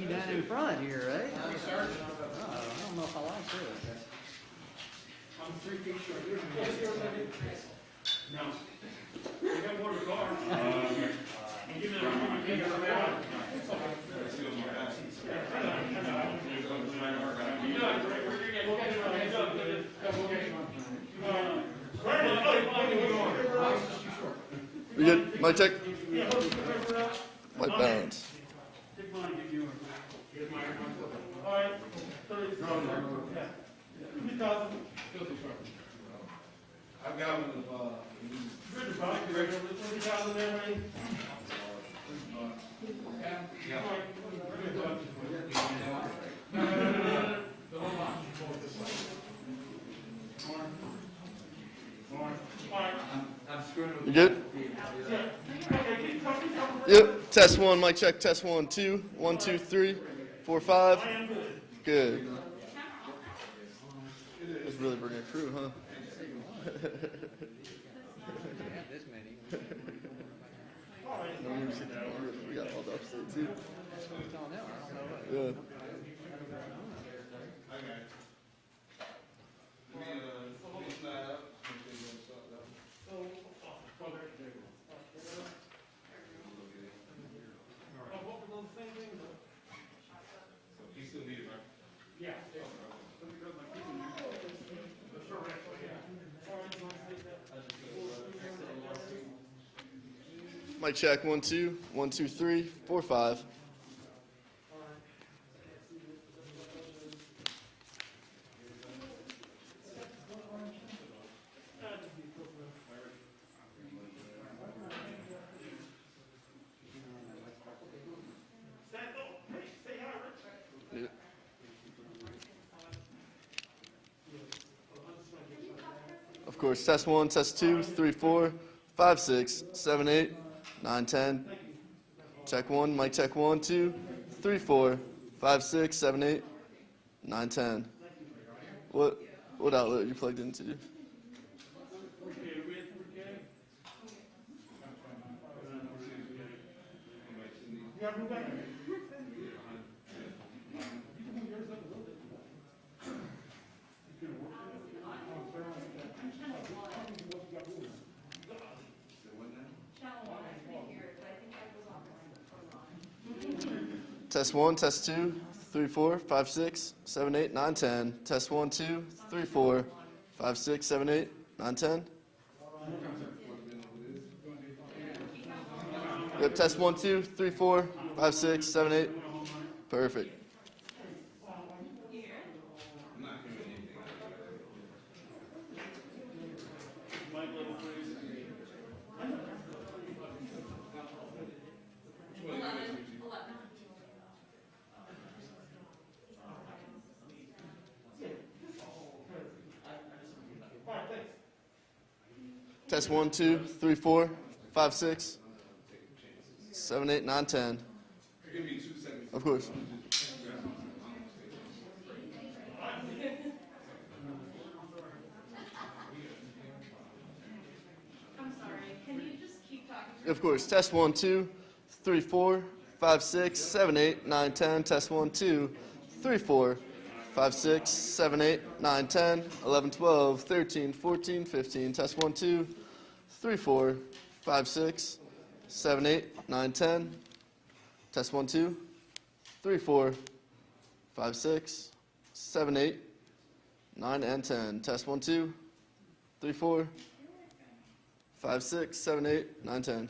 you down in front here, right? Oh, I don't know if I like this. I'm 3 feet short. No. You got more to the car. Give me the one. Give me the man. We good? Mic check. Mic balance. All right. I've got one of, Good, Bob. You ready? 30,000 there, man? You good? Yep. Test one. Mic check. Test 1, 2. 1, 2, 3, 4, 5. Good. That's really bringing a crew, huh? This many. We got all the upstate too. Yeah. Mic check. 1, 2. 1, 2, 3, 4, 5. Yeah. Of course. Test 1, test 2, 3, 4, 5, 6, 7, 8, 9, 10. Check 1, mic check 1, 2, 3, 4, 5, 6, 7, 8, 9, 10. What outlet are you plugged into? Test 1, test 2, 3, 4, 5, 6, 7, 8, 9, 10. Test 1, 2, 3, 4, 5, 6, 7, 8, 9, 10. Yep, test 1, 2, 3, 4, 5, 6, 7, 8. Perfect. Test 1, 2, 3, 4, 5, 6, 7, 8, 9, 10. Of course. I'm sorry, can you just keep talking? Of course. Test 1, 2, 3, 4, 5, 6, 7, 8, 9, 10. Test 1, 2, 3, 4, 5, 6, 7, 8, 9, 10, 11, 12, 13, 14, 15. Test 1, 2, 3, 4, 5, 6, 7, 8, 9, 10. Test 1, 2, 3, 4, 5, 6, 7, 8, 9, and 10. Test 1, 2, 3, 4, 5, 6, 7, 8, 9, 10.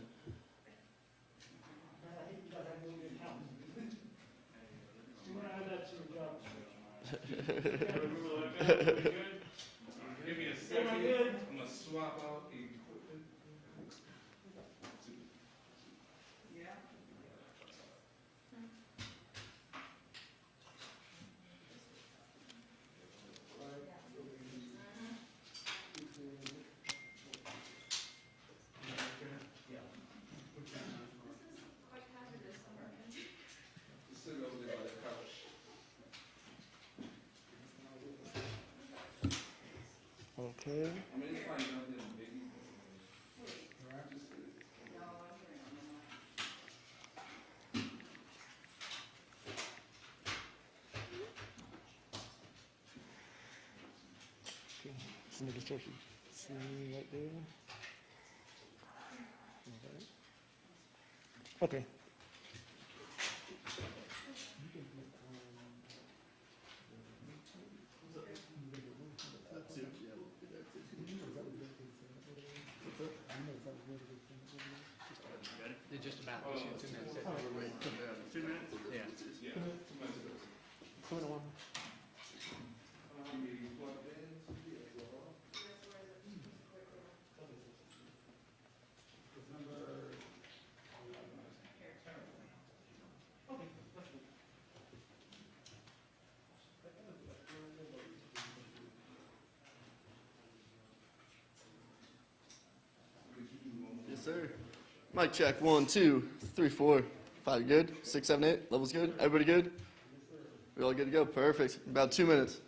give me a second. I'm gonna swap out a equipment. Sit over there by the couch. Okay. I mean, it's like nothing big. See right there. Okay. It just about, it's 2 minutes. 2 minutes? Yeah. Yes, sir. Mic check. 1, 2, 3, 4, 5. Good. 6, 7, 8. Levels good. Everybody good? We all good to go. Perfect. About 2 minutes.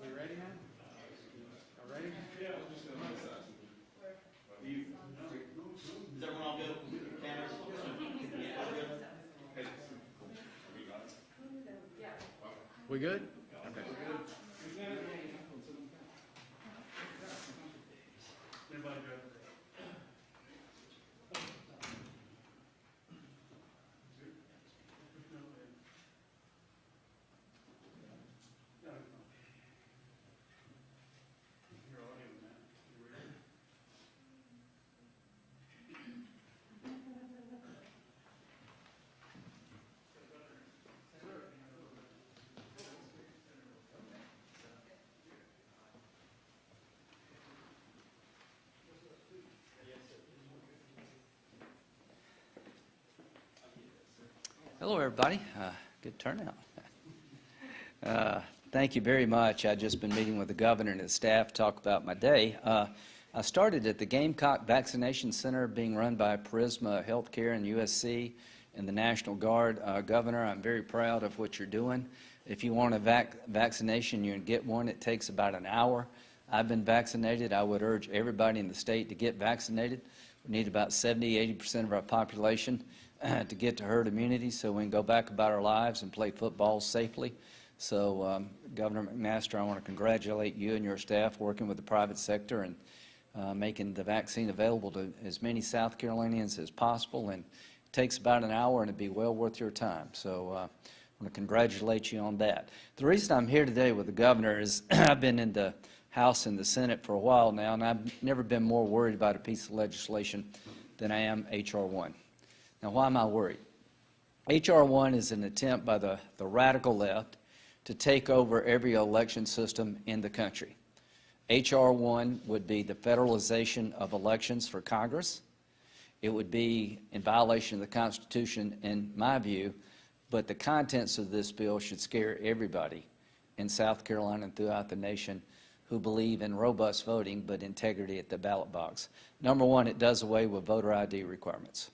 We ready, man? All ready? We good? Okay. Everybody good? Hello, everybody. Good turnout. Thank you very much. I've just been meeting with the governor and his staff to talk about my day. I started at the Gamecock Vaccination Center being run by Prisma Healthcare and USC and the National Guard. Governor, I'm very proud of what you're doing. If you want a vaccination, you can get one. It takes about an hour. I've been vaccinated. I would urge everybody in the state to get vaccinated. We need about 70–80% of our population to get to herd immunity so we can go back about our lives and play football safely. So, Governor McMaster, I want to congratulate you and your staff working with the private sector and making the vaccine available to as many South Carolinians as possible. And it takes about an hour, and it'd be well worth your time. So I want to congratulate you on that. The reason I'm here today with the governor is I've been in the House and the Senate for a while now, and I've never been more worried about a piece of legislation than I am H.R. 1. Now, why am I worried? H.R. 1 is an attempt by the radical left to take over every election system in the country. H.R. 1 would be the federalization of elections for Congress. It would be in violation of the Constitution, in my view, but the contents of this bill should scare everybody in South Carolina and throughout the nation who believe in robust voting but integrity at the ballot box. Number one, it does away with voter ID requirements.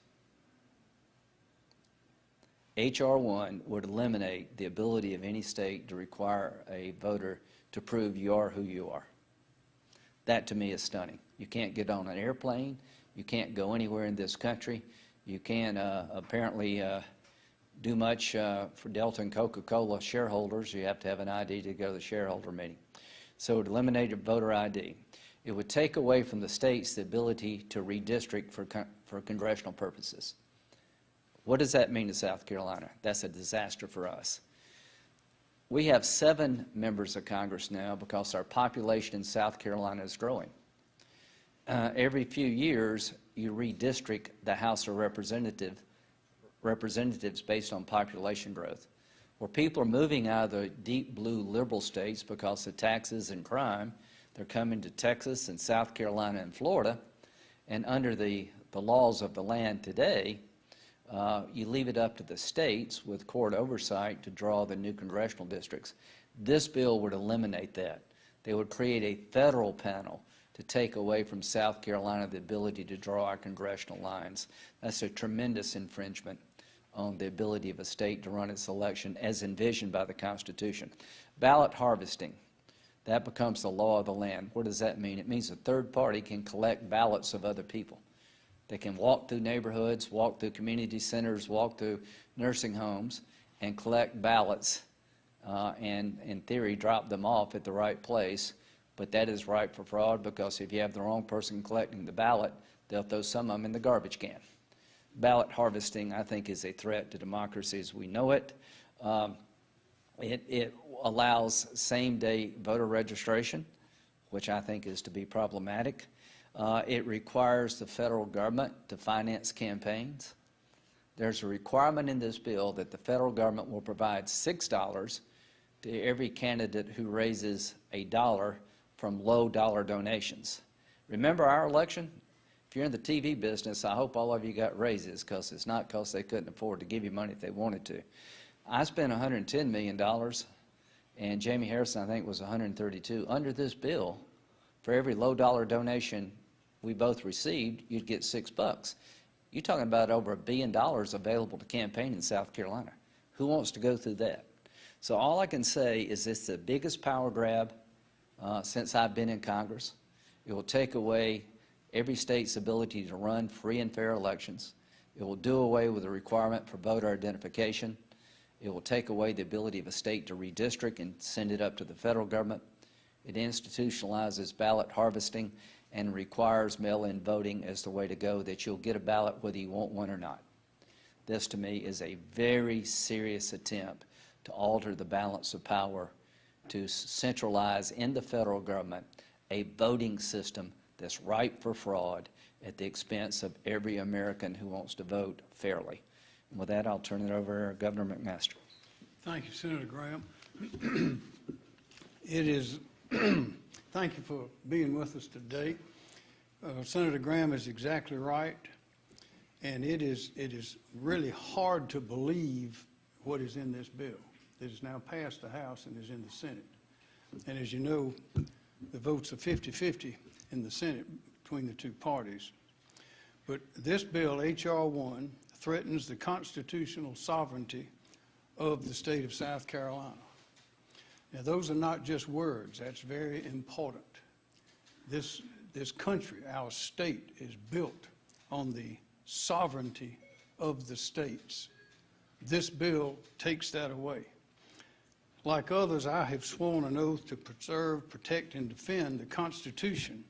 H.R. 1 would eliminate the ability of any state to require a voter to prove you are who you are. That, to me, is stunning. You can't get on an airplane. You can't go anywhere in this country. You can't apparently do much for Delta and Coca-Cola shareholders. You have to have an ID to go to the shareholder meeting. So it would eliminate a voter ID. It would take away from the states the ability to redistrict for congressional purposes. What does that mean to South Carolina? That's a disaster for us. We have 7 members of Congress now because our population in South Carolina is growing. Every few years, you redistrict the House of Representatives based on population growth. Where people are moving out of the deep blue liberal states because of taxes and crime, they're coming to Texas and South Carolina and Florida, and under the laws of the land today, you leave it up to the states with court oversight to draw the new congressional districts. This bill would eliminate that. They would create a federal panel to take away from South Carolina the ability to draw our congressional lines. That's a tremendous infringement on the ability of a state to run its election as envisioned by the Constitution. Ballot harvesting. that becomes the law of the land. What does that mean? It means a third party can collect ballots of other people. They can walk through neighborhoods, walk through community centers, walk through nursing homes, and collect ballots, and in theory drop them off at the right place. But that is ripe for fraud, because if you have the wrong person collecting the ballot, they'll throw some of them in the garbage can. Ballot harvesting, I think, is a threat to democracy as we know it. It allows same-day voter registration, which I think is to be problematic. It requires the federal government to finance campaigns. There's a requirement in this bill that the federal government will provide $6 to every candidate who raises $1 from low-dollar donations. Remember our election? If you're in the TV business, I hope all of you got raises, because it's not because they couldn't afford to give you money if they wanted to. I spent $110 million, and Jamie Harrison, I think, was $132. Under this bill, for every low-dollar donation we both received, you'd get $6. You're talking about over $1 billion available to campaign in South Carolina. Who wants to go through that? So all I can say is it's the biggest power grab since I've been in Congress. It will take away every state's ability to run free and fair elections. It will do away with the requirement for voter identification. It will take away the ability of a state to redistrict and send it up to the federal government. It institutionalizes ballot harvesting and requires mail-in voting as the way to go, that you'll get a ballot whether you want one or not. This, to me, is a very serious attempt to alter the balance of power, to centralize in the federal government a voting system that's ripe for fraud at the expense of every American who wants to vote fairly. And with that, I'll turn it over to Governor McMaster. Thank you, Senator Graham. It is, thank you for being with us today. Senator Graham is exactly right, and it is really hard to believe what is in this bill. It has now passed the House and is in the Senate. And as you know, the votes are 50-50 in the Senate between the two parties. But this bill, H.R. 1, threatens the constitutional sovereignty of the state of South Carolina. Now, those are not just words. That's very important. This country, our state, is built on the sovereignty of the states. This bill takes that away. Like others, I have sworn an oath to preserve, protect, and defend the Constitution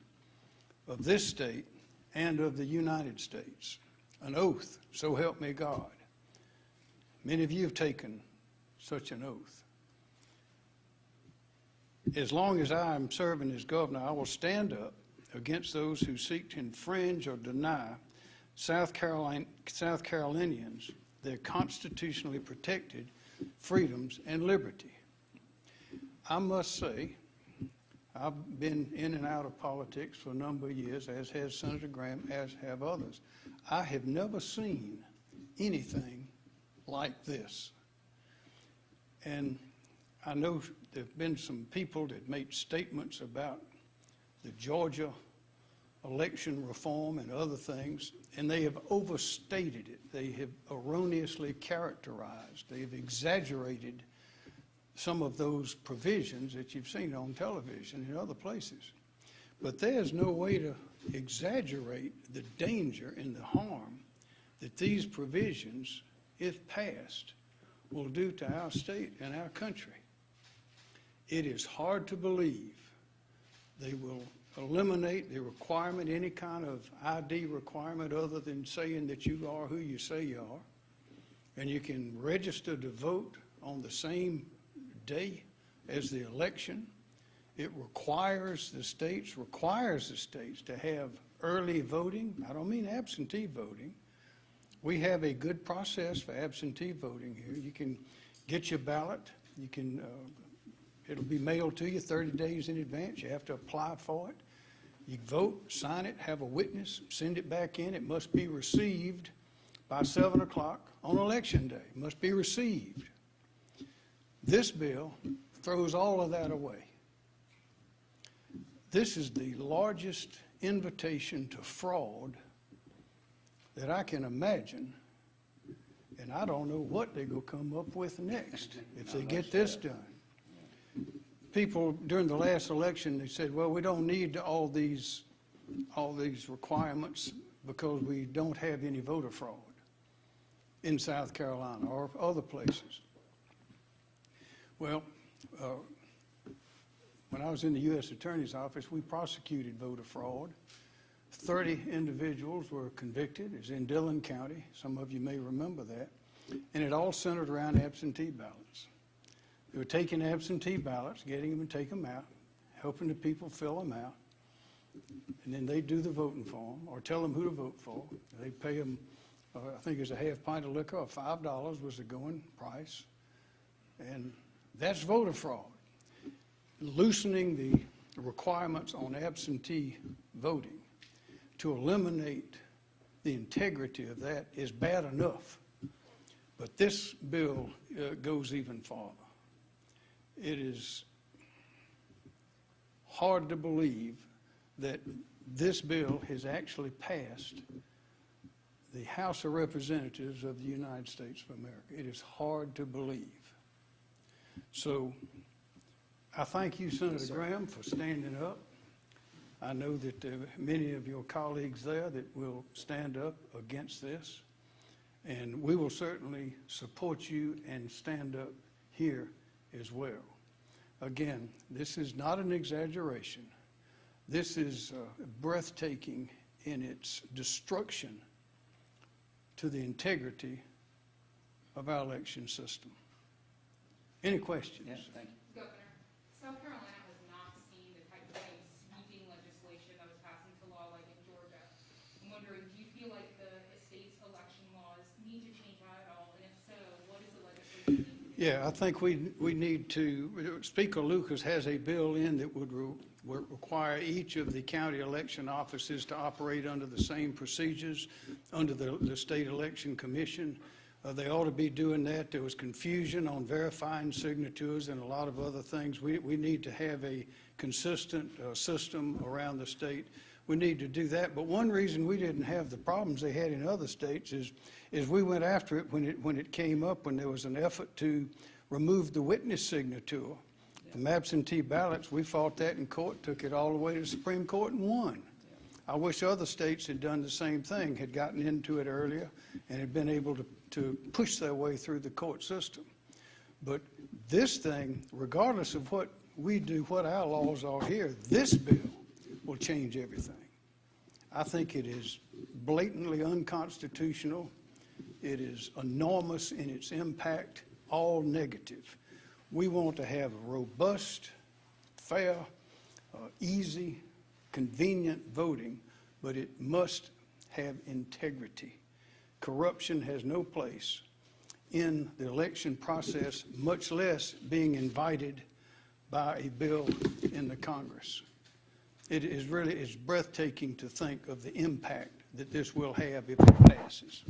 of this state and of the United States. An oath, so help me God. Many of you have taken such an oath. As long as I am serving as governor, I will stand up against those who seek to infringe or deny South Carolinians their constitutionally protected freedoms and liberty. I must say, I've been in and out of politics for a number of years, as has Senator Graham, as have others. I have never seen anything like this. And I know there have been some people that made statements about the Georgia election reform and other things, and they have overstated it. They have erroneously characterized. They have exaggerated some of those provisions that you've seen on television and other places. But there's no way to exaggerate the danger and the harm that these provisions, if passed, will do to our state and our country. It is hard to believe they will eliminate the requirement, any kind of ID requirement other than saying that you are who you say you are, and you can register to vote on the same day as the election. It requires the states to have early voting. I don't mean absentee voting. We have a good process for absentee voting here. You can get your ballot. You can, it'll be mailed to you 30 days in advance. You have to apply for it. You vote, sign it, have a witness, send it back in. It must be received by 7 o'clock on election day. It must be received. This bill throws all of that away. This is the largest invitation to fraud that I can imagine, and I don't know what they're going to come up with next if they get this done. people during the last election, they said, well, we don't need all these requirements because we don't have any voter fraud in South Carolina or other places. Well, when I was in the U.S. Attorney's Office, we prosecuted voter fraud. 30 individuals were convicted. It's in Dillon County. Some of you may remember that. And it all centered around absentee ballots. They were taking absentee ballots, getting them and taking them out, helping the people fill them out, and then they do the voting for them or tell them who to vote for. They pay them, I think it's a half pint of liquor or $5 was the going price. And that's voter fraud. Loosening the requirements on absentee voting to eliminate the integrity of that is bad enough. But this bill goes even farther. It is hard to believe that this bill has actually passed the House of Representatives of the United States of America. It is hard to believe. So I thank you, Senator Graham, for standing up. I know that there are many of your colleagues there that will stand up against this, and we will certainly support you and stand up here as well. Again, this is not an exaggeration. This is breathtaking in its destruction to the integrity of our election system. Any questions? Yeah, thank you. Governor, South Carolina has not seen the type of sweeping legislation that was passed into law like in Georgia. I'm wondering, do you feel like the state's election laws need to change at all? And if so, what is the legislation need to do? Yeah, I think we need to, Speaker Lucas has a bill in that would require each of the county election offices to operate under the same procedures under the State Election Commission. They ought to be doing that. There was confusion on verifying signatures and a lot of other things. We need to have a consistent system around the state. We need to do that. But one reason we didn't have the problems they had in other states is we went after it when it came up, when there was an effort to remove the witness signature from absentee ballots. We fought that in court, took it all the way to the Supreme Court and won. I wish other states had done the same thing, had gotten into it earlier and had been able to push their way through the court system. But this thing, regardless of what we do, what our laws are here, this bill will change everything. I think it is blatantly unconstitutional. It is enormous in its impact, all negative. We want to have robust, fair, easy, convenient voting, but it must have integrity. Corruption has no place in the election process, much less being invited by a bill in the Congress. It is really, it's breathtaking to think of the impact that this will have if it passes.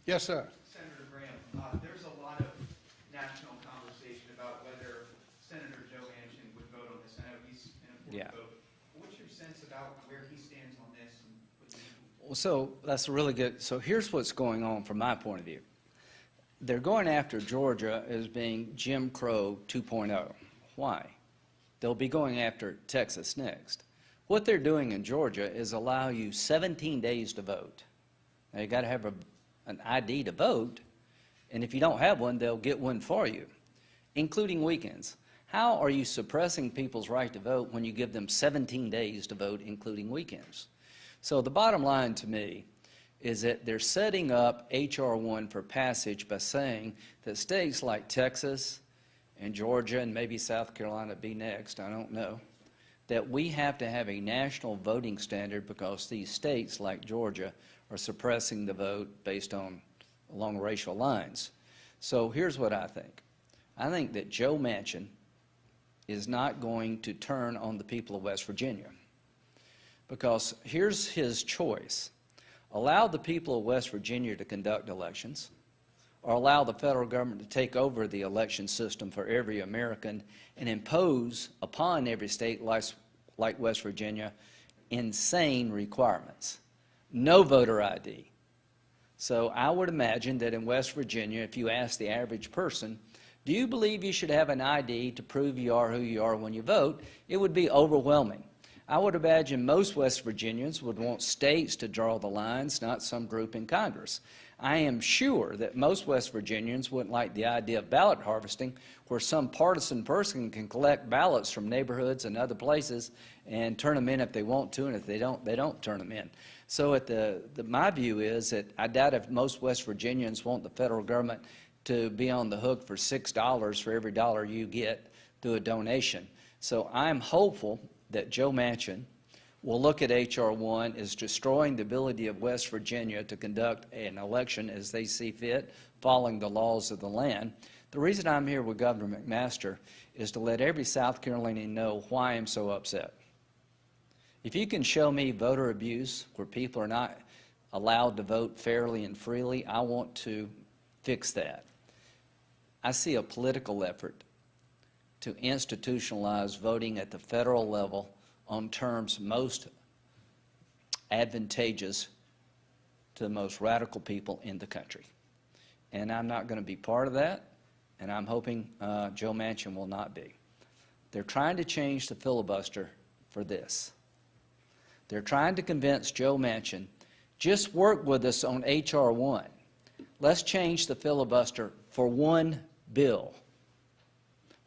Yes, sir. Senator Graham, there's a lot of national conversation about whether Senator Joe Manchin would vote on this. I know he's an important vote. What's your sense about where he stands on this? Well, so that's really good. So here's what's going on from my point of view. They're going after Georgia as being Jim Crow 2.0. Why? They'll be going after Texas next. What they're doing in Georgia is allow you 17 days to vote. Now, you got to have an ID to vote, and if you don't have one, they'll get one for you, including weekends. How are you suppressing people's right to vote when you give them 17 days to vote, including weekends? So the bottom line to me is that they're setting up H.R. 1 for passage by saying that states like Texas and Georgia and maybe South Carolina be next, I don't know, that we have to have a national voting standard because these states like Georgia are suppressing the vote based on along racial lines. So here's what I think. I think that Joe Manchin is not going to turn on the people of West Virginia, because here's his choice. Allow the people of West Virginia to conduct elections, or allow the federal government to take over the election system for every American and impose upon every state like West Virginia insane requirements. No voter ID. So I would imagine that in West Virginia, if you ask the average person, Do you believe you should have an ID to prove you are who you are when you vote? It would be overwhelming. I would imagine most West Virginians would want states to draw the lines, not some group in Congress. I am sure that most West Virginians wouldn't like the idea of ballot harvesting, where some partisan person can collect ballots from neighborhoods and other places and turn them in if they want to, and if they don't turn them in. So my view is that I doubt if most West Virginians want the federal government to be on the hook for $6 for every dollar you get through a donation. So I'm hopeful that Joe Manchin will look at H.R. 1 as destroying the ability of West Virginia to conduct an election as they see fit, following the laws of the land. The reason I'm here with Governor McMaster is to let every South Carolinian know why I'm so upset. If you can show me voter abuse where people are not allowed to vote fairly and freely, I want to fix that. I see a political effort to institutionalize voting at the federal level on terms most advantageous to the most radical people in the country. And I'm not going to be part of that, and I'm hoping Joe Manchin will not be. They're trying to change the filibuster for this. They're trying to convince Joe Manchin, just work with us on H.R. 1. Let's change the filibuster for one bill.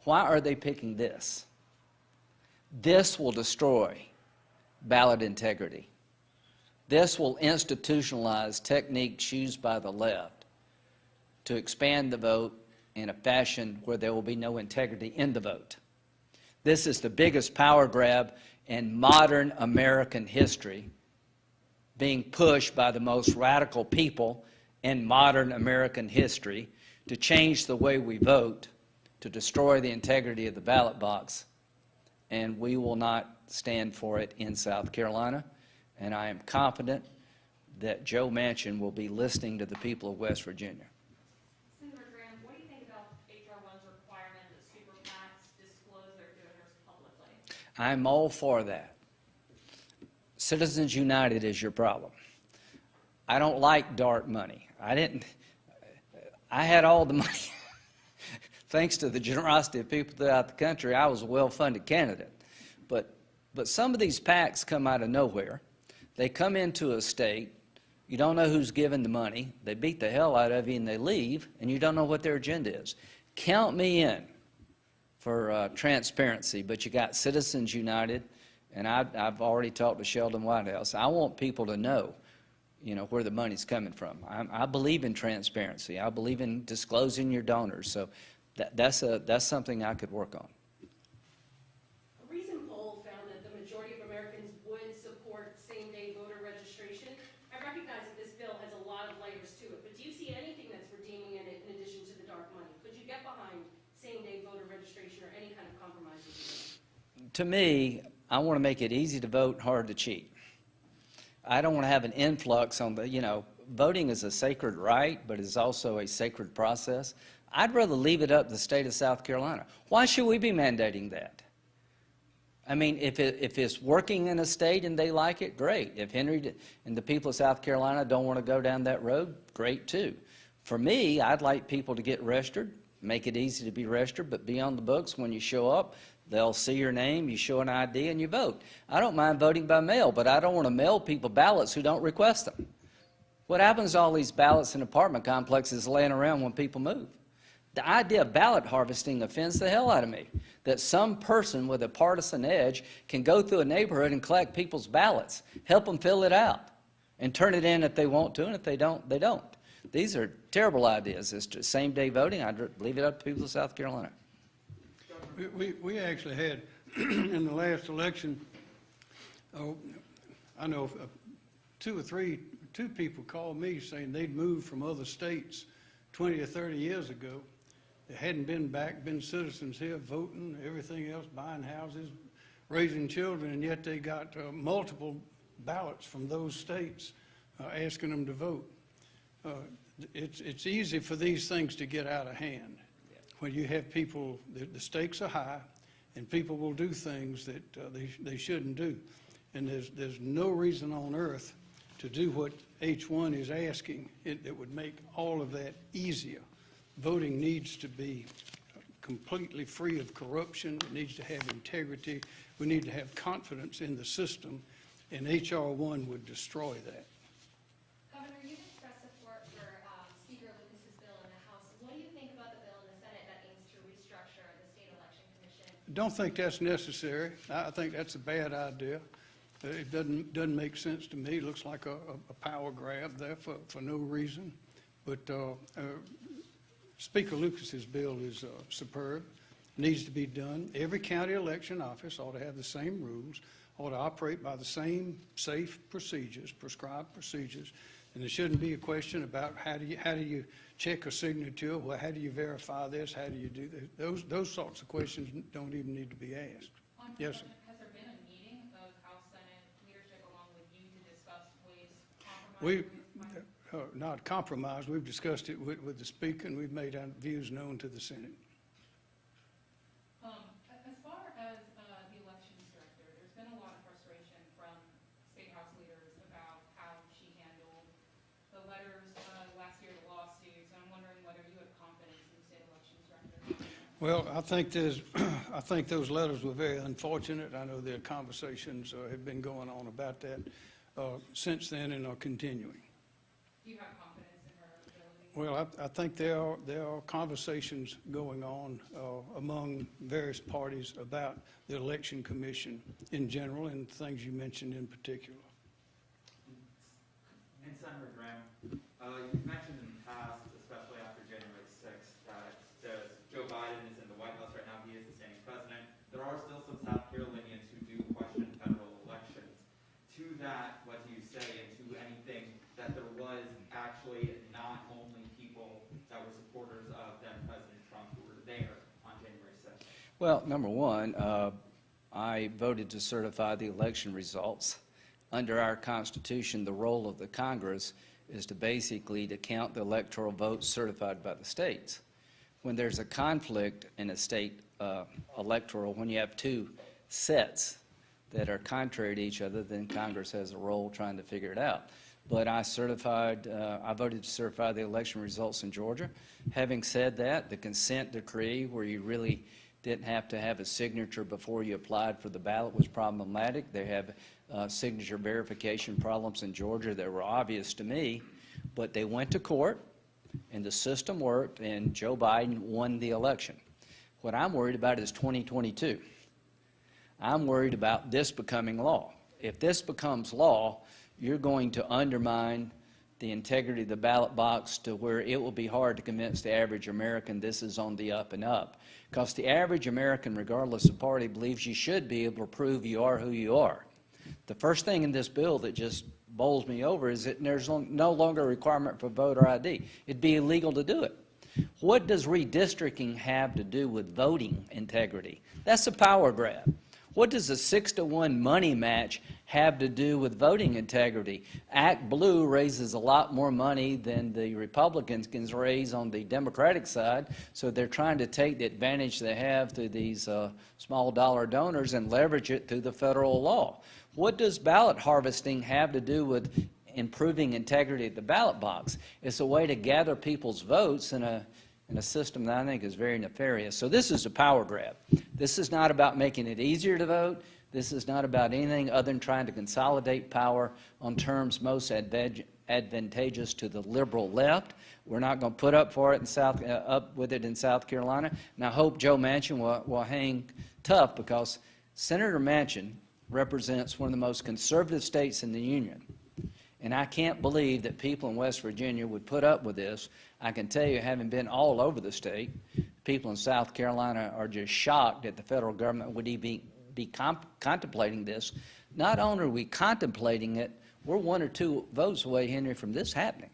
Why are they picking this? This will destroy ballot integrity. This will institutionalize techniques used by the left to expand the vote in a fashion where there will be no integrity in the vote. This is the biggest power grab in modern American history, being pushed by the most radical people in modern American history to change the way we vote, to destroy the integrity of the ballot box. And we will not stand for it in South Carolina. And I am confident that Joe Manchin will be listening to the people of West Virginia. Senator Graham, what do you think about H.R. 1's requirement that super PACs disclose their donors publicly? I'm all for that. Citizens United is your problem. I don't like dark money. I had all the money. Thanks to the generosity of people throughout the country, I was a well-funded candidate. But some of these PACs come out of nowhere. They come into a state, you don't know who's giving the money, they beat the hell out of you and they leave, and you don't know what their agenda is. Count me in for transparency, but you got Citizens United, and I've already talked to Sheldon Whitehouse. I want people to know, where the money's coming from. I believe in transparency. I believe in disclosing your donors. So that's something I could work on. A recent poll found that the majority of Americans would support same-day voter registration. I recognize that this bill has a lot of layers to it, but do you see anything that's redeeming in it in addition to the dark money? Could you get behind same-day voter registration or any kind of compromises? To me, I want to make it easy to vote, hard to cheat. I don't want to have an influx on the, voting is a sacred right, but it's also a sacred process. I'd rather leave it up to the state of South Carolina. Why should we be mandating that? I mean, if it's working in a state and they like it, great. If Henry and the people of South Carolina don't want to go down that road, great too. For me, I'd like people to get registered, make it easy to be registered, but be on the books when you show up. They'll see your name, you show an ID, and you vote. I don't mind voting by mail, but I don't want to mail people ballots who don't request them. What happens to all these ballots in apartment complexes laying around when people move? The idea of ballot harvesting offends the hell out of me, that some person with a partisan edge can go through a neighborhood and collect people's ballots, help them fill it out, and turn it in if they want to, and if they don't, they don't. These are terrible ideas. It's just same-day voting. I'd leave it up to people of South Carolina. We actually had, in the last election, I know two people called me saying they'd moved from other states 20 or 30 years ago. They hadn't been citizens here, voting, everything else, buying houses, raising children, and yet they got multiple ballots from those states asking them to vote. It's easy for these things to get out of hand. When you have people, the stakes are high, and people will do things that they shouldn't do. And there's no reason on earth to do what H1 is asking. It would make all of that easier. Voting needs to be completely free of corruption. It needs to have integrity. We need to have confidence in the system, and H.R. 1 would destroy that. Governor, you've expressed support for Speaker Lucas's bill in the House. What do you think about the bill in the Senate that aims to restructure the State Election Commission? Don't think that's necessary. I think that's a bad idea. It doesn't make sense to me. It looks like a power grab there for no reason. But Speaker Lucas's bill is superb, needs to be done. Every county election office ought to have the same rules, ought to operate by the same safe procedures, prescribed procedures, and there shouldn't be a question about how do you check a signature, well, how do you verify this, how do you do this? Those sorts of questions don't even need to be asked. Yes, sir. Has there been a meeting of House Senate leadership along with you to discuss ways compromise? Not compromise. We've discussed it with the Speaker, and we've made our views known to the Senate. As far as the elections director, there's been a lot of frustration from State House leaders about how she handled the letters last year, the lawsuits, and I'm wondering whether you have confidence in the state elections director. Well, I think those letters were very unfortunate. I know their conversations have been going on about that since then and are continuing. Do you have confidence in her ability? Well, I think there are conversations going on among various parties about the Election Commission in general and things you mentioned in particular. And Senator Graham, you've mentioned in the past, especially after January 6th, that Joe Biden is in the White House right now. He is the standing president. There are still some South Carolinians who do question federal elections. To that, what do you say, and to anything that there was actually not only people that were supporters of then President Trump who were there on January 6th? Well, number one, I voted to certify the election results. Under our Constitution, the role of the Congress is to basically to count the electoral votes certified by the states. When there's a conflict in a state electoral, when you have two sets that are contrary to each other, then Congress has a role trying to figure it out. But I voted to certify the election results in Georgia. Having said that, the consent decree, where you really didn't have to have a signature before you applied for the ballot, was problematic. They have signature verification problems in Georgia that were obvious to me, but they went to court, and the system worked, and Joe Biden won the election. What I'm worried about is 2022. I'm worried about this becoming law. If this becomes law, you're going to undermine the integrity of the ballot box to where it will be hard to convince the average American this is on the up and up. Because the average American, regardless of party, believes you should be able to prove you are who you are. The first thing in this bill that just bowls me over is that there's no longer a requirement for voter ID. It'd be illegal to do it. What does redistricting have to do with voting integrity? That's a power grab. What does a 6-to-1 money match have to do with voting integrity? Act Blue raises a lot more money than the Republicans can raise on the Democratic side, so they're trying to take the advantage they have through these small dollar donors and leverage it through the federal law. What does ballot harvesting have to do with improving integrity at the ballot box? It's a way to gather people's votes in a system that I think is very nefarious. So this is a power grab. This is not about making it easier to vote. This is not about anything other than trying to consolidate power on terms most advantageous to the liberal left. We're not going to put up for it up with it in South Carolina. And I hope Joe Manchin will hang tough, because Senator Manchin represents one of the most conservative states in the Union. And I can't believe that people in West Virginia would put up with this. I can tell you, having been all over the state, people in South Carolina are just shocked that the federal government would even be contemplating this. Not only are we contemplating it, we're 1 or 2 votes away, Henry, from this happening.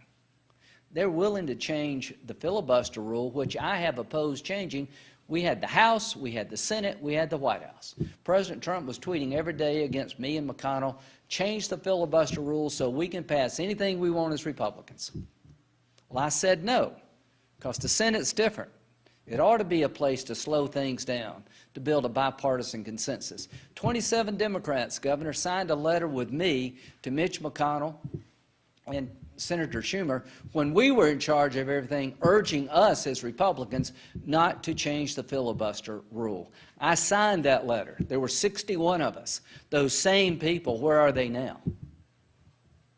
They're willing to change the filibuster rule, which I have opposed changing. We had the House, we had the Senate, we had the White House. President Trump was tweeting every day against me and McConnell, change the filibuster rule so we can pass anything we want as Republicans. Well, I said no, because the Senate's different. It ought to be a place to slow things down, to build a bipartisan consensus. 27 Democrats, Governor, signed a letter with me to Mitch McConnell and Senator Schumer, when we were in charge of everything, urging us as Republicans not to change the filibuster rule. I signed that letter. There were 61 of us. Those same people, where are they now?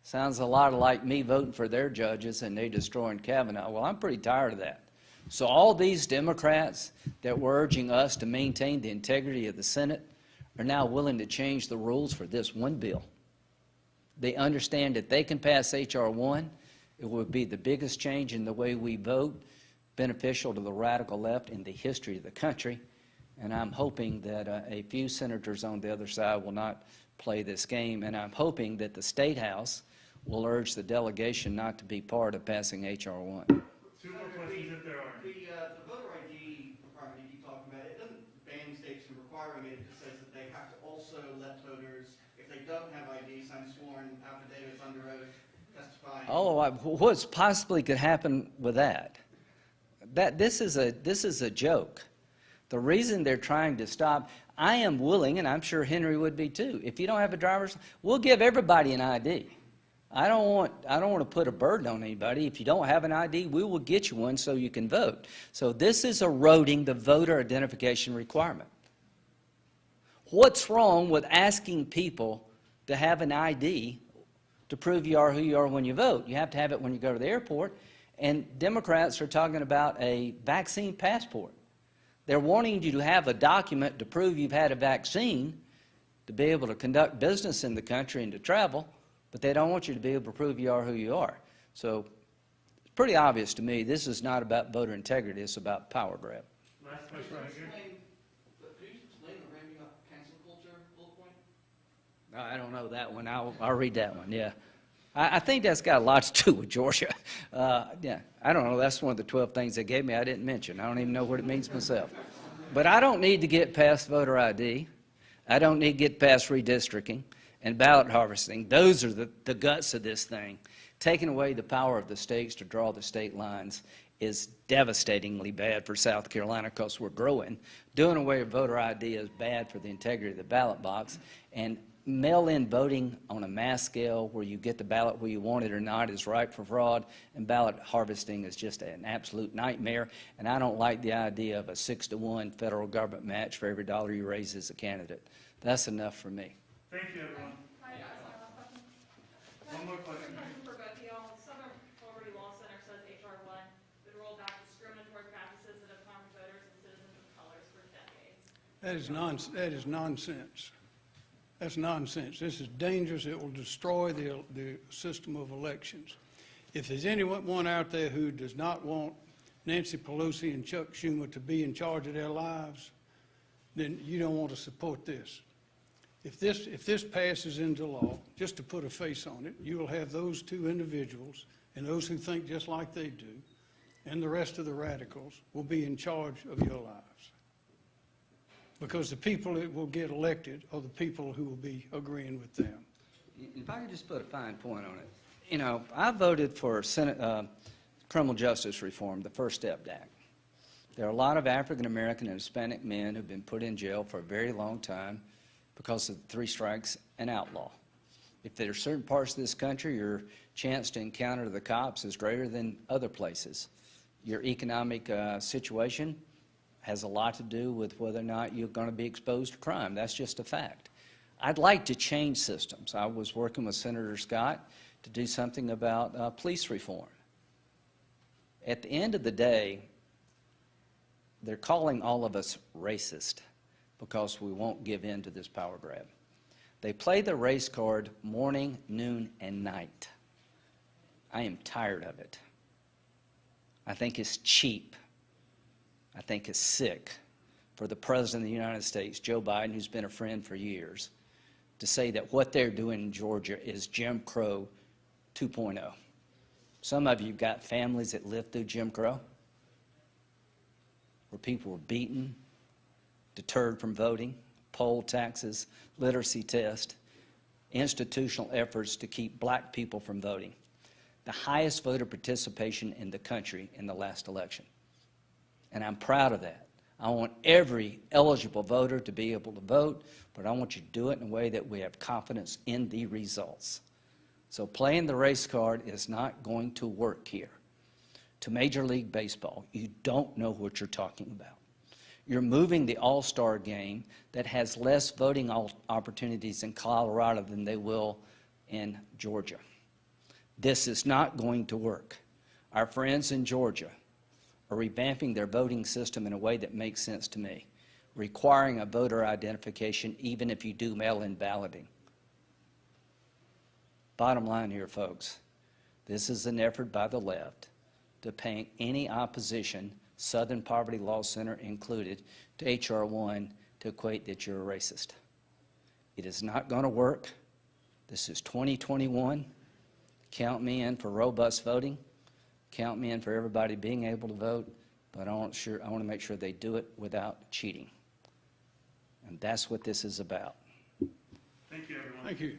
Sounds a lot like me voting for their judges and they destroying Kavanaugh. Well, I'm pretty tired of that. So all these Democrats that were urging us to maintain the integrity of the Senate are now willing to change the rules for this one bill. They understand that they can pass H.R. 1. It would be the biggest change in the way we vote, beneficial to the radical left in the history of the country. And I'm hoping that a few senators on the other side will not play this game. And I'm hoping that the State House will urge the delegation not to be part of passing H.R. 1. Two more questions if there are. The voter ID requirement you keep talking about, it doesn't ban states from requiring it. It just says that they have to also let voters, if they don't have ID, sign sworn affidavits under oath, testifying. Oh, what's possibly could happen with that? This is a joke. The reason they're trying to stop, I am willing, and I'm sure Henry would be too. If you don't have a driver's, we'll give everybody an ID. I don't want to put a burden on anybody. If you don't have an ID, we will get you one so you can vote. So this is eroding the voter identification requirement. What's wrong with asking people to have an ID to prove you are who you are when you vote? You have to have it when you go to the airport. And Democrats are talking about a vaccine passport. They're wanting you to have a document to prove you've had a vaccine to be able to conduct business in the country and to travel, but they don't want you to be able to prove you are who you are. So it's pretty obvious to me this is not about voter integrity, it's about power grab. Last question right here. Could you explain the ramping up cancel culture bullet point? I don't know that one. I'll read that one, yeah. I think that's got a lot to do with Georgia. Yeah, I don't know. That's one of the 12 things they gave me I didn't mention. I don't even know what it means myself. But I don't need to get past voter ID. I don't need to get past redistricting and ballot harvesting. Those are the guts of this thing. Taking away the power of the states to draw the state lines is devastatingly bad for South Carolina because we're growing. Doing away with voter ID is bad for the integrity of the ballot box. And mail-in voting on a mass scale where you get the ballot where you want it or not is ripe for fraud, and ballot harvesting is just an absolute nightmare. And I don't like the idea of a 6-to-1 federal government match for every dollar you raise as a candidate. That's enough for me. Thank you, everyone. One more question. For both of y'all, Southern Poverty Law Center says H.R. 1 would roll back discriminatory practices that have harmed voters and citizens of colors for decades. That is nonsense. That's nonsense. This is dangerous. It will destroy the system of elections. If there's anyone out there who does not want Nancy Pelosi and Chuck Schumer to be in charge of their lives, then you don't want to support this. If this passes into law, just to put a face on it, you will have those two individuals and those who think just like they do, and the rest of the radicals will be in charge of your lives. Because the people that will get elected are the people who will be agreeing with them. If I could just put a fine point on it. You know, I voted for criminal justice reform, the First Step Act. There are a lot of African American and Hispanic men who've been put in jail for a very long time because of 3 strikes and outlaw. If there are certain parts of this country, your chance to encounter the cops is greater than other places. Your economic situation has a lot to do with whether or not you're going to be exposed to crime. That's just a fact. I'd like to change systems. I was working with Senator Scott to do something about police reform. At the end of the day, they're calling all of us racist because we won't give in to this power grab. They play the race card morning, noon, and night. I am tired of it. I think it's cheap. I think it's sick for the President of the United States, Joe Biden, who's been a friend for years, to say that what they're doing in Georgia is Jim Crow 2.0. Some of you have got families that lived through Jim Crow, where people were beaten, deterred from voting, poll taxes, literacy test, institutional efforts to keep black people from voting. The highest voter participation in the country in the last election. And I'm proud of that. I want every eligible voter to be able to vote, but I want you to do it in a way that we have confidence in the results. So playing the race card is not going to work here. To Major League Baseball, you don't know what you're talking about. You're moving the All-Star game that has less voting opportunities in Colorado than they will in Georgia. This is not going to work. Our friends in Georgia are revamping their voting system in a way that makes sense to me, requiring a voter identification even if you do mail-in balloting. Bottom line here, folks, this is an effort by the left to paint any opposition, Southern Poverty Law Center included, to H.R. 1 to equate that you're a racist. It is not going to work. This is 2021. Count me in for robust voting. Count me in for everybody being able to vote, but I want to make sure they do it without cheating. And that's what this is about. Thank you, everyone. Thank you.